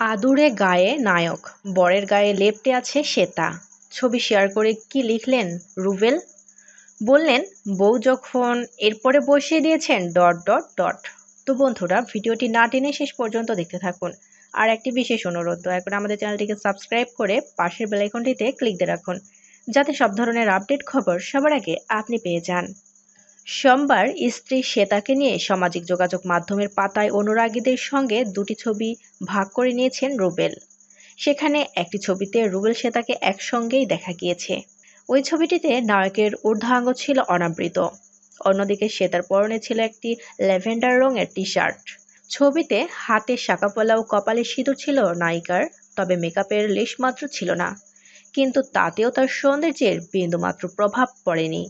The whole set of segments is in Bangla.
আদুরে গায়ে নায়ক, বরের গায়ে লেপ্টে আছে শ্বেতা। ছবি শেয়ার করে কি লিখলেন রুবেল? বললেন, বউ যখন এরপরে বসিয়ে দিয়েছেন ডট ডট ডট। তো বন্ধুরা, ভিডিওটি না টেনে শেষ পর্যন্ত দেখতে থাকুন। আর একটি বিশেষ অনুরোধ, দয়া করে আমাদের চ্যানেলটিকে সাবস্ক্রাইব করে পাশের বেল আইকনটিতে ক্লিক দিয়ে রাখুন, যাতে সব ধরনের আপডেট খবর সবার আগে আপনি পেয়ে যান। সোমবার স্ত্রী শ্বেতাকে নিয়ে সামাজিক যোগাযোগ মাধ্যমের পাতায় অনুরাগীদের সঙ্গে দুটি ছবি ভাগ করে নিয়েছেন রুবেল। সেখানে একটি ছবিতে রুবেল শ্বেতাকে একসঙ্গেই দেখা গিয়েছে। ওই ছবিটিতে নায়কের ঊর্ধ্বাঙ্গ ছিল অনাবৃত, অন্যদিকে শ্বেতার পরনে ছিল একটি ল্যাভেন্ডার রঙের টি শার্ট। ছবিতে হাতে শাঁকাপলা ও কপালে সিঁদুর ছিল নায়িকার, তবে মেকআপের লেশমাত্র ছিল না। কিন্তু তাতেও তার সৌন্দর্যের বিন্দুমাত্র প্রভাব পড়েনি।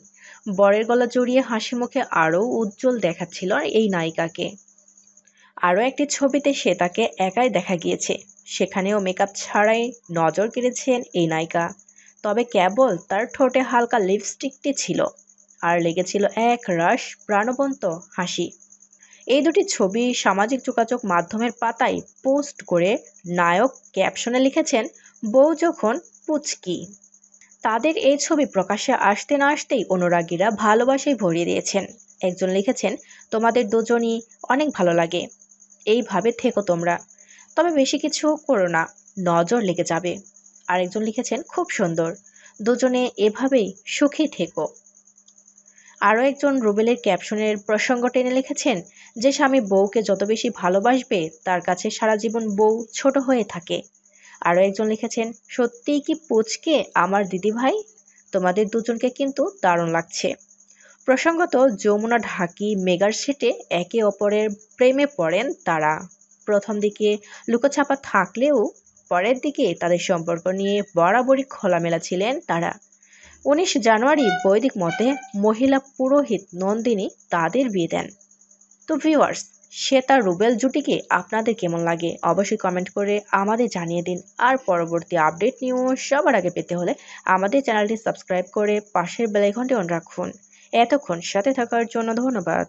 বরের গলা জড়িয়ে হাসি মুখে আরও উজ্জ্বল দেখাচ্ছিল এই নায়িকাকে। আরও একটি ছবিতে শ্বেতাকে একাই দেখা গিয়েছে, সেখানেও মেকআপ ছাড়াই নজর কেড়েছেন এই নায়িকা। তবে কেবল তার ঠোঁটে হালকা লিপস্টিকটি ছিল, আর লেগেছিল এক রাশ প্রাণবন্ত হাসি। এই দুটি ছবি সামাজিক যোগাযোগ মাধ্যমের পাতায় পোস্ট করে নায়ক ক্যাপশনে লিখেছেন, বউ যখন পুচকি। তাদের এই ছবি প্রকাশ্যে আসতে না আসতেই অনুরাগীরা ভালোবাসায় ভরিয়ে দিয়েছেন। একজন লিখেছেন, তোমাদের দুজনই অনেক ভালো লাগে, এইভাবে থেকো তোমরা, তবে বেশি কিছু করো না, নজর লেগে যাবে। আরেকজন লিখেছেন, খুব সুন্দর, দুজনে এভাবেই সুখী থেকো। আরও একজন রুবেলের ক্যাপশনের প্রসঙ্গ টেনে লিখেছেন, যে স্বামী বউকে যত বেশি ভালোবাসবে তার কাছে সারা জীবন বউ ছোট হয়ে থাকে। আরও একজন লিখেছেন, সত্যিই কি পুচকে আমার দিদিভাই, তোমাদের দুজনকে কিন্তু দারুণ লাগছে। প্রসঙ্গত, যমুনা ঢাকি মেগার সেটে একে অপরের প্রেমে পড়েন তারা। প্রথম দিকে লুকোছাপা থাকলেও পরের দিকে তাদের সম্পর্ক নিয়ে বরাবরই খোলামেলা ছিলেন তারা। 19 জানুয়ারি বৈদিক মতে মহিলা পুরোহিত নন্দিনী তাদের বিয়ে দেন। তো ভিউয়ার্স, শ্বেতা রুবেল জুটিকে আপনাদের কেমন লাগে অবশ্যই কমেন্ট করে আমাদের জানিয়ে দিন। আর পরবর্তী আপডেট নিউজ সবার আগে পেতে হলে আমাদের চ্যানেলটি সাবস্ক্রাইব করে পাশের বেল আইকনটি অন রাখুন। এতক্ষণ সাথে থাকার জন্য ধন্যবাদ।